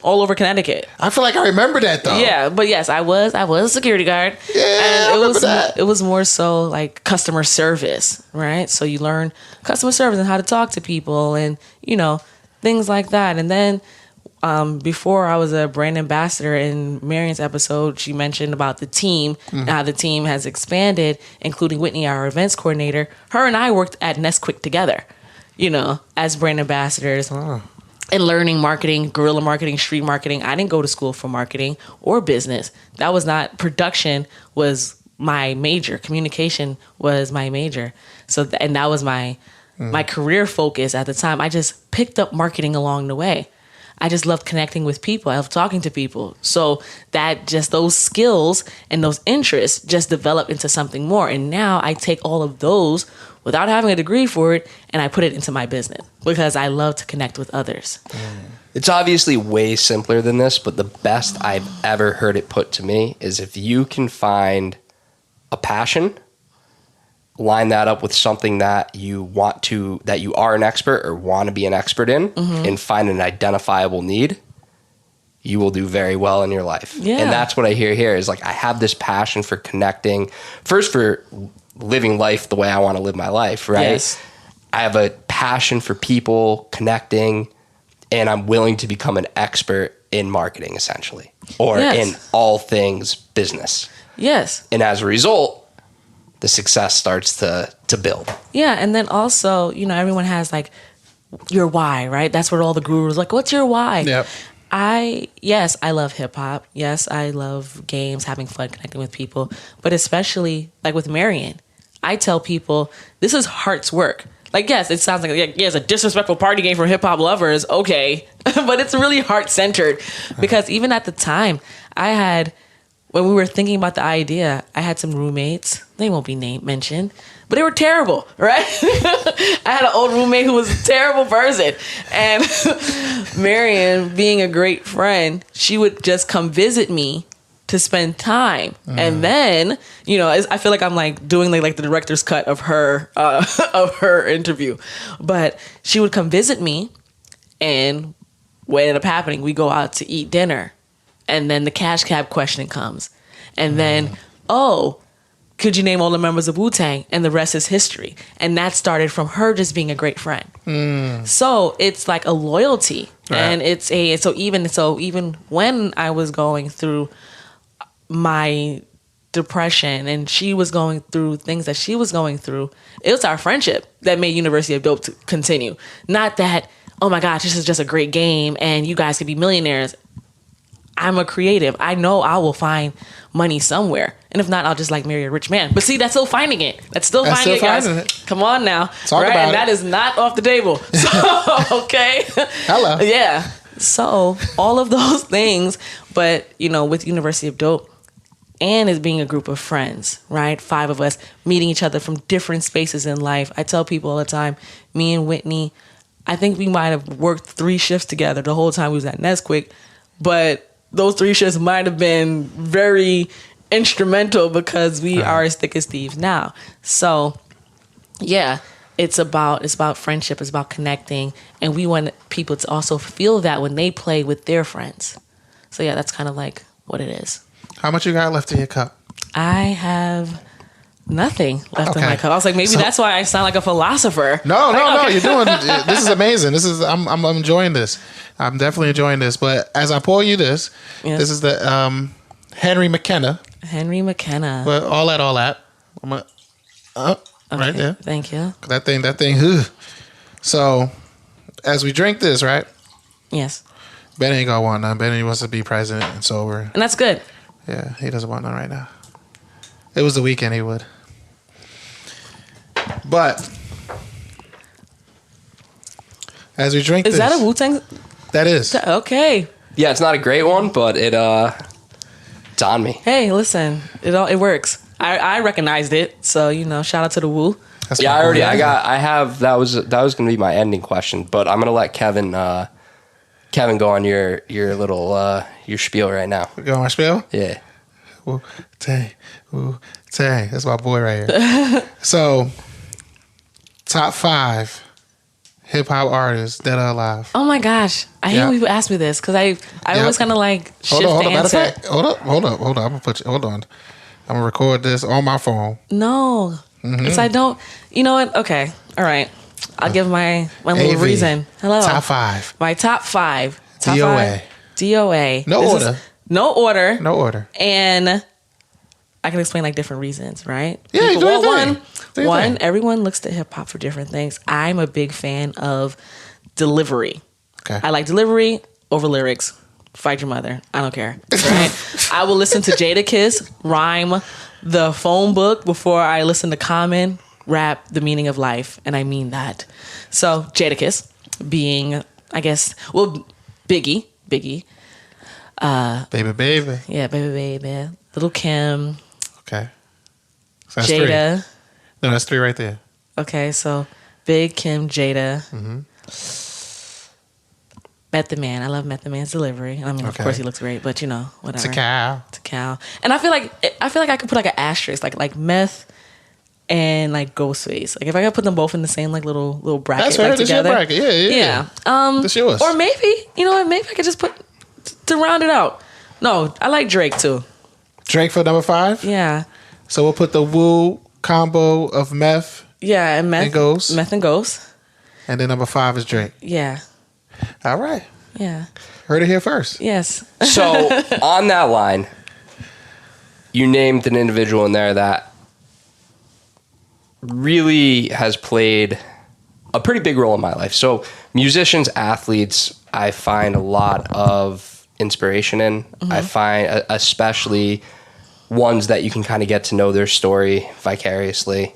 all over Connecticut. I feel like I remember that though. Yeah, but yes, I was a security guard. Yeah, and I remember that. It was more so like customer service, right? So you learn customer service and how to talk to people and, things like that. And then before I was a brand ambassador, in Marion's episode, she mentioned about the team and how the team has expanded, including Whitney, our events coordinator. Her and I worked at Nesquik together, as brand ambassadors. And learning marketing, guerrilla marketing, street marketing. I didn't go to school for marketing or business. That was not, production was my major. Communication was my major. So, and that was my career focus at the time. I just picked up marketing along the way. I just loved connecting with people. I love talking to people. So that just those skills and those interests just developed into something more. And now I take all of those without having a degree for it, and I put it into my business because I love to connect with others. It's obviously way simpler than this, but the best I've ever heard it put to me is if you can find a passion, line that up with something that you are an expert or want to be an expert in, and find an identifiable need, you will do very well in your life. Yeah. And that's what I hear here is like, I have this passion for connecting, first for living life the way I want to live my life, right? Yes. I have a passion for people, connecting, and I'm willing to become an expert in marketing, essentially, or in all things business. Yes. And as a result, the success starts to build. Yeah, and then also, everyone has like your why, right? That's what all the gurus like, what's your why? Yep. I love hip hop. Yes, I love games, having fun, connecting with people, but especially like with Marion, I tell people this is heart's work. Like, yes, it sounds like it's a disrespectful party game for hip hop lovers. Okay. But it's really heart centered because even at the time when we were thinking about the idea, I had some roommates. They won't be mentioned, but they were terrible, right? I had an old roommate who was a terrible person. And Marion, being a great friend, she would just come visit me to spend time. And then, I feel like I'm like doing like the director's cut of her interview. But she would come visit me, and what ended up happening, we go out to eat dinner. And then the cash cab question comes. And then, could you name all the members of Wu-Tang? And the rest is history. And that started from her just being a great friend. So it's like a loyalty. Right. And so even when I was going through my depression and she was going through things that she was going through, it was our friendship that made University of Dope to continue. Not that, oh my gosh, this is just a great game and you guys could be millionaires. I'm a creative. I know I will find money somewhere. And if not, I'll just like marry a rich man. But see, that's still finding it. That's still finding it, guys. Come on now. Talk about it. And that is not off the table. So, okay. Hello. Yeah. So all of those things, but with University of Dope and as being a group of friends, right? 5 of us meeting each other from different spaces in life. I tell people all the time, me and Whitney, I think we might have worked 3 shifts together the whole time we was at Nesquik, but those 3 shifts might have been very instrumental because we are as thick as thieves now. So yeah, it's about friendship, it's about connecting, and we want people to also feel that when they play with their friends. So yeah, that's kind of like what it is. How much you got left in your cup? I have nothing left in my cup. I was like, maybe that's why I sound like a philosopher. No, you're doing this is amazing. I'm enjoying this. I'm definitely enjoying this. But as I pour you this, this is the Henry McKenna. Henry McKenna. But all that. I'm right there. Thank you. That thing. So as we drink this, right? Yes. Ben ain't gonna want none. Ben wants to be present and sober. And that's good. Yeah, he doesn't want none right now. It was the weekend, he would. But as we drink is this... that a Wu-Tang? That is. Okay. Yeah, it's not a great one, but it's on me. Hey, listen, it works. I recognized it, so shout out to the Wu. That's Yeah, that was gonna be my ending question, but I'm gonna let Kevin go on your little your spiel right now. You on my spiel? Yeah. Wu-Tang. That's my boy right here. So, top 5 hip hop artists that are alive. Oh my gosh, I hate when people ask me this because I always kind of like shift the answer. Matter of fact, hold up. I'm gonna put you. Hold on. I'm gonna record this on my phone. No, because I don't. You know what? Okay, all right. I'll give my little AV, reason. Hello. Top 5. My top 5. DOA. DOA. No order. No order. No order. And I can explain like different reasons, right? Yeah, you do your thing. One, everyone looks to hip hop for different things. I'm a big fan of delivery. Okay. I like delivery over lyrics. Fight your mother. I don't care. Right? I will listen to Jadakiss rhyme the phone book before I listen to Common rap the meaning of life, and I mean that. So Jadakiss being, I guess, well, Biggie. Baby. Yeah, baby. Little Kim. Okay. So that's Jada. 3. No, that's 3 right there. Okay, so Big, Kim, Jada. Method Man. I love Method Man's delivery. I mean, of course he looks great, but whatever. It's a cow. And I feel like I could put like an asterisk, like Meth and like Ghostface. Like if I could put them both in the same like little bracket, that's right. like, That's together. your bracket. Yeah. That's yours. Or maybe maybe I could just put to round it out. No, I like Drake too. Drake for number 5. Yeah. So we'll put the Wu combo of Meth. Yeah, and Meth and Ghost. Meth and Ghost. And then number 5 is Drake. Yeah. All right. Yeah. Heard it here first. Yes. So on that line, you named an individual in there that really has played a pretty big role in my life. So musicians, athletes, I find a lot of inspiration in. I find especially ones that you can kind of get to know their story vicariously.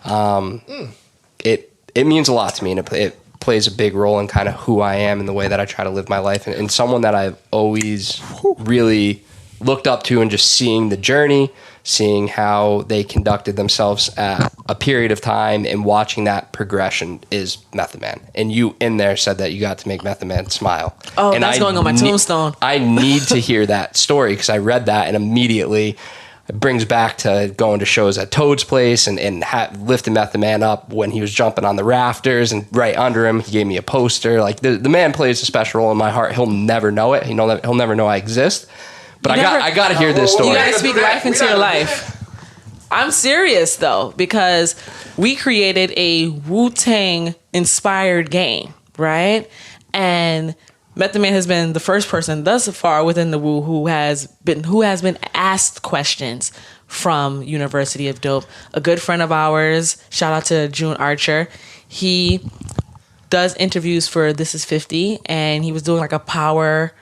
It means a lot to me, and it plays a big role in kind of who I am and the way that I try to live my life, and someone that I've always really looked up to, and just seeing the journey, seeing how they conducted themselves at a period of time and watching that progression is Method Man. And you in there said that you got to make Method Man smile. Oh, and that's going on my tombstone. I need to hear that story because I read that and immediately it brings back to going to shows at Toad's Place and lifting Method Man up when he was jumping on the rafters, and right under him, he gave me a poster. Like the man plays a special role in my heart. He'll never know it. He'll never know I exist. But I got to hear this story. You got to speak life into your life. I'm serious though, because we created a Wu-Tang inspired game, right? And Method Man has been the first person thus far within the Wu who has been asked questions from University of Dope. A good friend of ours, shout out to June Archer, he does interviews for This Is 50, and he was doing like a power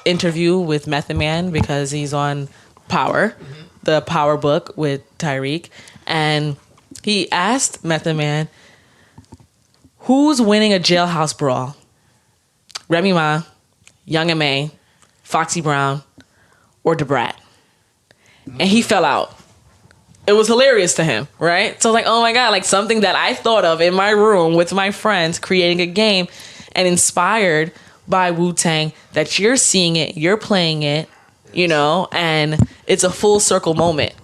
interview with Method Man because he's on Power, the Power book with Tyreek, and he asked Method Man, "Who's winning a jailhouse brawl? Remy Ma, Young M.A., Foxy Brown, or DeBrat. And he fell out. It was hilarious to him, right? So I was like, oh my God, like something that I thought of in my room with my friends, creating a game and inspired by Wu-Tang, that you're seeing it, you're playing it, and it's a full circle moment.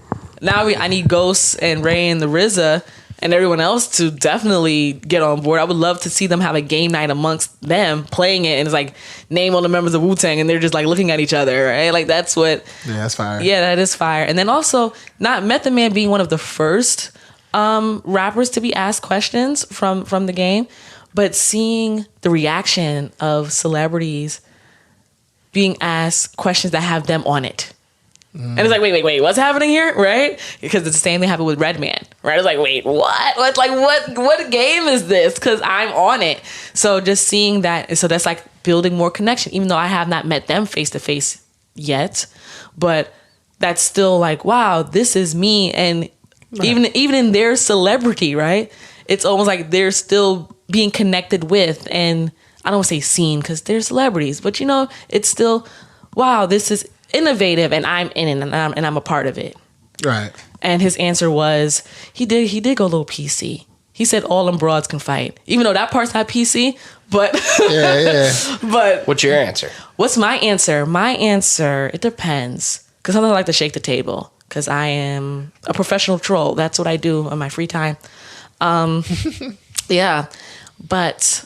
Now I need Ghost and Ray and the RZA and everyone else to definitely get on board. I would love to see them have a game night amongst them playing it, and it's like, name all the members of Wu-Tang, and they're just like looking at each other, right? Like that's what. Yeah, that's fire. Yeah, that is fire. And then also, not Method Man being one of the first rappers to be asked questions from the game, but seeing the reaction of celebrities being asked questions that have them on it. And it's like, wait, what's happening here, right? Because it's the same thing happened with Redman, right? It's like, wait, what? What game is this? Because I'm on it. So just seeing that, so that's like building more connection, even though I have not met them face to face yet, but that's still like, wow, this is me. And even in their celebrity, right? It's almost like they're still being connected with, and I don't want to say seen because they're celebrities, but it's still, wow, this is innovative, and I'm in it, and I'm a part of it. Right. And his answer was, he did go a little PC. He said all them broads can fight, even though that part's not PC. But yeah. But what's your answer? What's my answer? My answer, it depends, because sometimes I like to shake the table because I am a professional troll. That's what I do on my free time. Yeah, but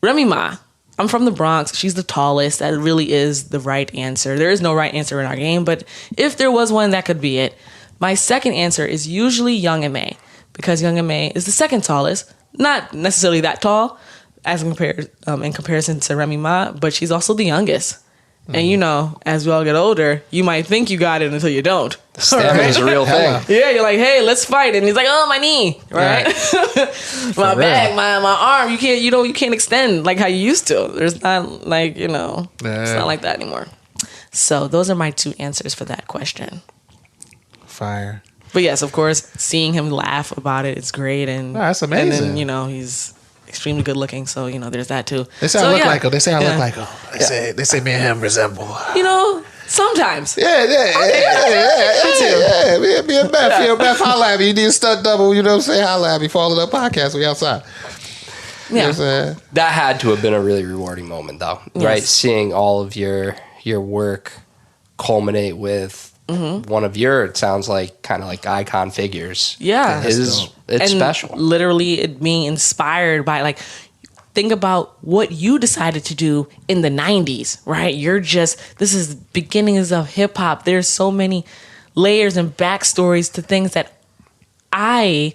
Remy Ma. I'm from the Bronx. She's the tallest. That really is the right answer. There is no right answer in our game, but if there was one, that could be it. My second answer is usually Young M.A. because Young M.A. is the second tallest. Not necessarily that tall as in comparison to Remy Ma, but she's also the youngest. And as we all get older, you might think you got it until you don't. Stamina is a real thing. Yeah, you're like, hey, let's fight, and he's like, oh, my knee, right? My back, my arm, you can't extend like how you used to. There's not like it's not like that anymore. So those are my two answers for that question. Fire. But yes, of course, seeing him laugh about it, it's great, and that's amazing. And then he's extremely good looking, so there's that too. They say I look like him. They say I look like him. They say me and him resemble. Sometimes. Yeah. Me and Beth, holla at me. You need a stunt double. You know what I'm saying? Holla at me. Follow the podcast. We outside. Yeah. You know what I'm saying? That had to have been a really rewarding moment, though, right? Seeing all of your work culminate with one of your, it sounds like, kind of like icon figures. Yeah. It's special. Literally it being inspired by, like, think about what you decided to do in the 90s, right? This is beginnings of hip hop. There's so many layers and backstories to things that I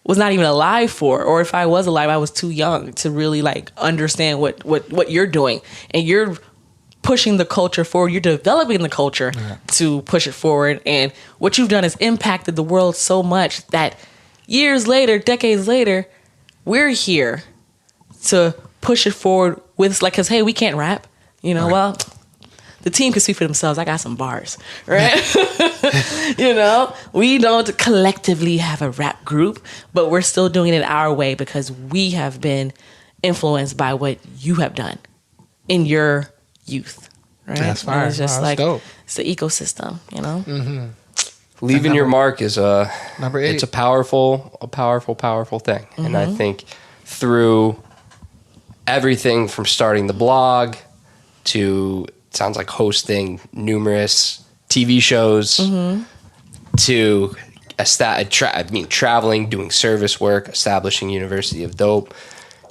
was not even alive for, or if I was alive, I was too young to really like understand what you're doing. And you're pushing the culture forward. You're developing the culture to push it forward. And what you've done has impacted the world so much that years later, decades later, we're here to push it forward with, like, because, hey, we can't rap. Well, the team can speak for themselves. I got some bars, right? We don't collectively have a rap group, but we're still doing it our way because we have been influenced by what you have done in your youth, right? That's fine. It's just dope. It's the ecosystem, Mm-hmm. Leaving your mark is number 8. It's a powerful thing, and I think through everything from starting the blog to, it sounds like, hosting numerous TV shows to traveling, doing service work, establishing University of Dope.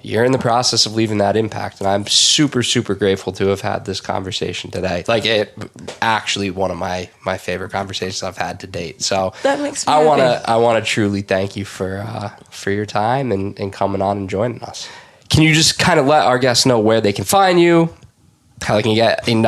You're in the process of leaving that impact, and I'm super, super grateful to have had this conversation today. Like, it actually one of my favorite conversations I've had to date. So that makes me I happy. want to truly thank you for your time and coming on and joining us. Can you just kind of let our guests know where they can find you, how they can get in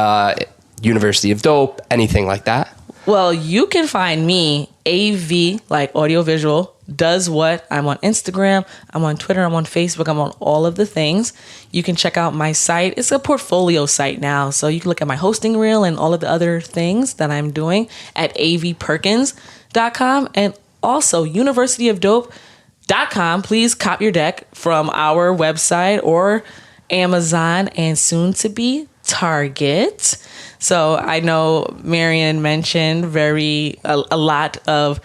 University of Dope, anything like that? Well, you can find me, AV, like audiovisual, does what. I'm on Instagram, I'm on Twitter, I'm on Facebook, I'm on all of the things. You can check out my site. It's a portfolio site now, so you can look at my hosting reel and all of the other things that I'm doing at avperkins.com, and also universityofdope.com. Please cop your deck from our website or Amazon, and soon to be Target. So I know Marion mentioned a lot of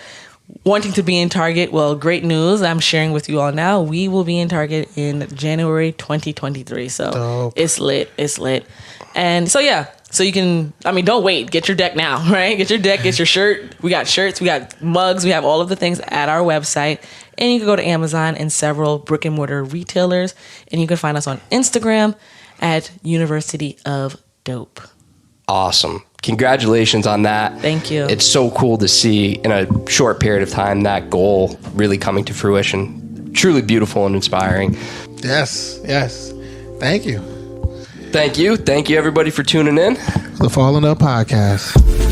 wanting to be in Target. Well, great news. I'm sharing with you all now. We will be in Target in January 2023. So Dope. It's lit. It's lit. And so, yeah. So you can, don't wait. Get your deck now, right? Get your deck, get your shirt. We got shirts, we got mugs, we have all of the things at our website. And you can go to Amazon and several brick and mortar retailers. And you can find us on Instagram at University of Dope. Awesome. Congratulations on that. Thank you. It's so cool to see in a short period of time that goal really coming to fruition. Truly beautiful and inspiring. Yes. Thank you. Thank you. Thank you, everybody, for tuning in. The Falling Up Podcast.